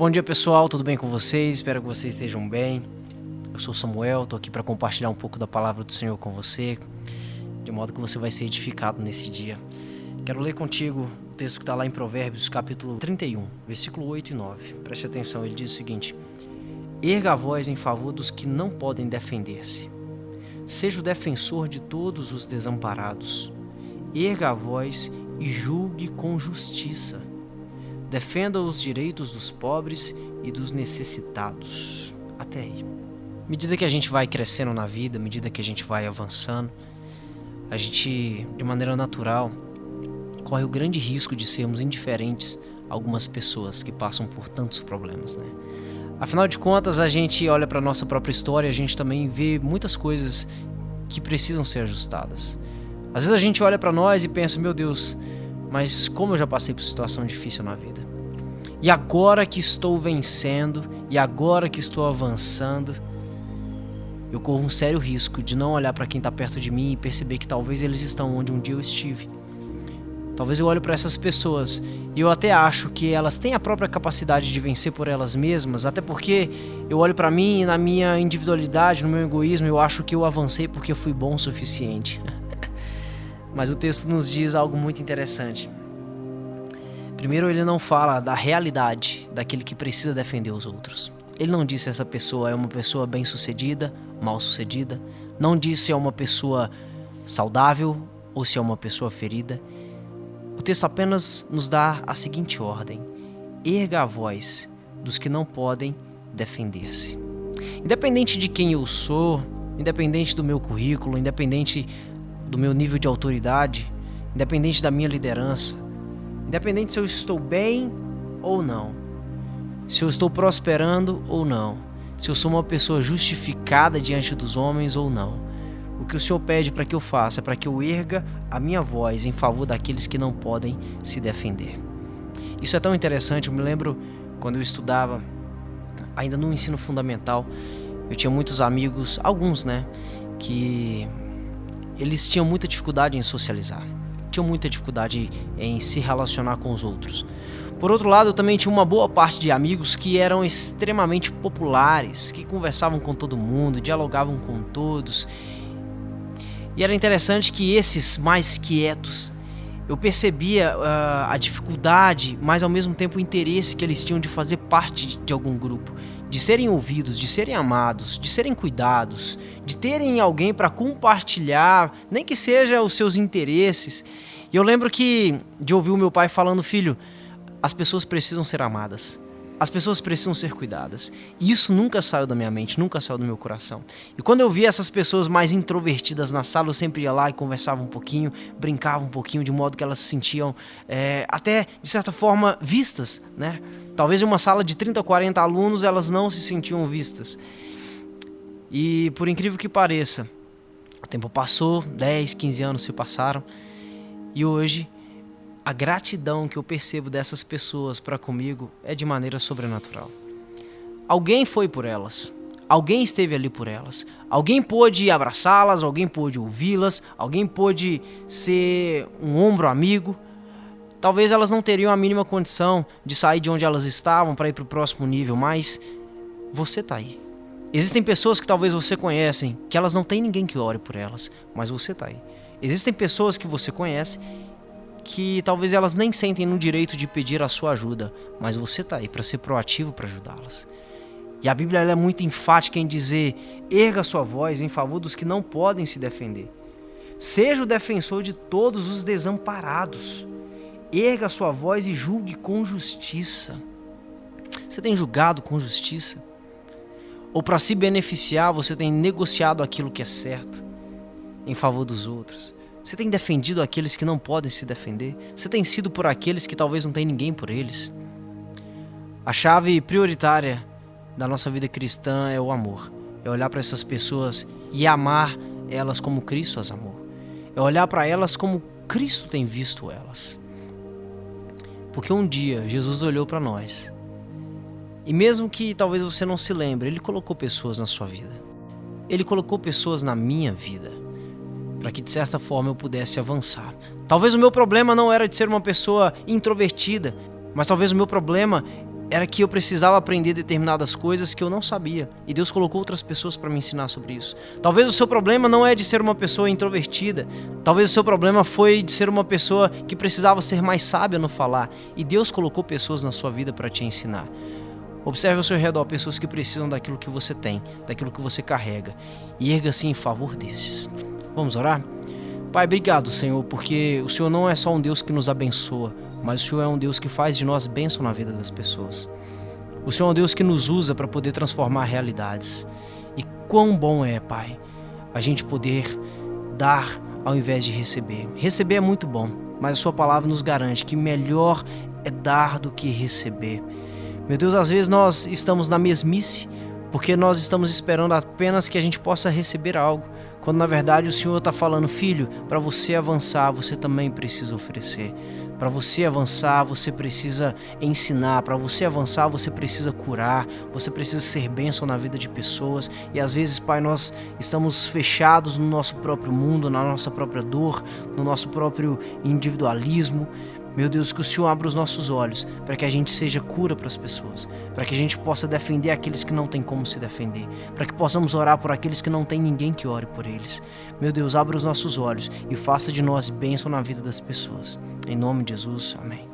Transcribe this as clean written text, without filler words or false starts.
Bom dia, pessoal, tudo bem com vocês? Espero que vocês estejam bem. Eu sou Samuel, estou aqui para compartilhar um pouco da palavra do Senhor com você, de modo que você vai ser edificado nesse dia. Quero ler contigo o texto que está lá em Provérbios, capítulo 31, versículo 8 e 9. Preste atenção, ele diz o seguinte: erga a voz em favor dos que não podem defender-se. Seja o defensor de todos os desamparados. Erga a voz e julgue com justiça. Defenda os direitos dos pobres e dos necessitados. Até aí. À medida que a gente vai crescendo na vida, à medida que a gente vai avançando, a gente, de maneira natural, corre o grande risco de sermos indiferentes a algumas pessoas que passam por tantos problemas, né? Afinal de contas, a gente olha para a nossa própria história, a gente também vê muitas coisas que precisam ser ajustadas. Às vezes a gente olha para nós e pensa, meu Deus, mas como eu já passei por situação difícil na vida. E agora que estou vencendo, e agora que estou avançando, eu corro um sério risco de não olhar para quem está perto de mim e perceber que talvez eles estão onde um dia eu estive. Talvez eu olhe para essas pessoas e eu até acho que elas têm a própria capacidade de vencer por elas mesmas, até porque eu olho para mim e na minha individualidade, no meu egoísmo, eu acho que eu avancei porque eu fui bom o suficiente. Mas o texto nos diz algo muito interessante. Primeiro, ele não fala da realidade daquele que precisa defender os outros. Ele não diz se essa pessoa é uma pessoa bem-sucedida, mal-sucedida. Não diz se é uma pessoa saudável ou se é uma pessoa ferida. O texto apenas nos dá a seguinte ordem: erga a voz dos que não podem defender-se. Independente de quem eu sou, independente do meu currículo, independente do meu nível de autoridade, independente da minha liderança, independente se eu estou bem ou não, se eu estou prosperando ou não, se eu sou uma pessoa justificada diante dos homens ou não, o que o Senhor pede para que eu faça é para que eu erga a minha voz em favor daqueles que não podem se defender. Isso é tão interessante. Eu me lembro quando eu estudava ainda no ensino fundamental, eu tinha muitos amigos, alguns, que eles tinham muita dificuldade em socializar, tinham muita dificuldade em se relacionar com os outros. Por outro lado, eu também tinha uma boa parte de amigos que eram extremamente populares, que conversavam com todo mundo, dialogavam com todos. E era interessante que esses mais quietos, eu percebia a dificuldade, mas ao mesmo tempo o interesse que eles tinham de fazer parte de algum grupo, de serem ouvidos, de serem amados, de serem cuidados, de terem alguém para compartilhar, nem que seja os seus interesses. E eu lembro de ouvir o meu pai falando: filho, as pessoas precisam ser amadas, as pessoas precisam ser cuidadas. E isso nunca saiu da minha mente, nunca saiu do meu coração. E quando eu via essas pessoas mais introvertidas na sala, eu sempre ia lá e conversava um pouquinho, brincava um pouquinho, de modo que elas se sentiam até, de certa forma, vistas, né? Talvez em uma sala de 30, 40 alunos, elas não se sentiam vistas. E por incrível que pareça, o tempo passou, 10, 15 anos se passaram, e hoje a gratidão que eu percebo dessas pessoas para comigo é de maneira sobrenatural. Alguém foi por elas, alguém esteve ali por elas, alguém pôde abraçá-las, alguém pôde ouvi-las, alguém pôde ser um ombro amigo. Talvez elas não teriam a mínima condição de sair de onde elas estavam para ir para o próximo nível, mas você está aí. Existem pessoas que talvez você conhecem, que elas não têm ninguém que ore por elas, mas você está aí. Existem pessoas que você conhece que talvez elas nem sentem no direito de pedir a sua ajuda, mas você está aí para ser proativo para ajudá-las. E a Bíblia ela é muito enfática em dizer: erga a sua voz em favor dos que não podem se defender. Seja o defensor de todos os desamparados. Erga a sua voz e julgue com justiça. Você tem julgado com justiça? Ou para se beneficiar, você tem negociado aquilo que é certo em favor dos outros? Você tem defendido aqueles que não podem se defender? Você tem sido por aqueles que talvez não tem ninguém por eles? A chave prioritária da nossa vida cristã é o amor. É olhar para essas pessoas e amar elas como Cristo as amou. É olhar para elas como Cristo tem visto elas. Porque um dia Jesus olhou para nós. E mesmo que talvez você não se lembre, Ele colocou pessoas na sua vida. Ele colocou pessoas na minha vida, para que de certa forma eu pudesse avançar. Talvez o meu problema não era de ser uma pessoa introvertida, mas talvez o meu problema era que eu precisava aprender determinadas coisas que eu não sabia. E Deus colocou outras pessoas para me ensinar sobre isso. Talvez o seu problema não é de ser uma pessoa introvertida. Talvez o seu problema foi de ser uma pessoa que precisava ser mais sábia no falar. E Deus colocou pessoas na sua vida para te ensinar. Observe ao seu redor pessoas que precisam daquilo que você tem, daquilo que você carrega. E erga-se em favor desses. Vamos orar? Pai, obrigado, Senhor, porque o Senhor não é só um Deus que nos abençoa, mas o Senhor é um Deus que faz de nós bênção na vida das pessoas. O Senhor é um Deus que nos usa para poder transformar realidades. E quão bom é, Pai, a gente poder dar ao invés de receber. Receber é muito bom, mas a sua palavra nos garante que melhor é dar do que receber. Meu Deus, às vezes nós estamos na mesmice, porque nós estamos esperando apenas que a gente possa receber algo, quando na verdade o Senhor está falando: filho, para você avançar, você também precisa oferecer. Para você avançar, você precisa ensinar. Para você avançar, você precisa curar. Você precisa ser bênção na vida de pessoas. E às vezes, Pai, nós estamos fechados no nosso próprio mundo, na nossa própria dor, no nosso próprio individualismo. Meu Deus, que o Senhor abra os nossos olhos para que a gente seja cura para as pessoas, para que a gente possa defender aqueles que não têm como se defender, para que possamos orar por aqueles que não têm ninguém que ore por eles. Meu Deus, abra os nossos olhos e faça de nós bênção na vida das pessoas. Em nome de Jesus, amém.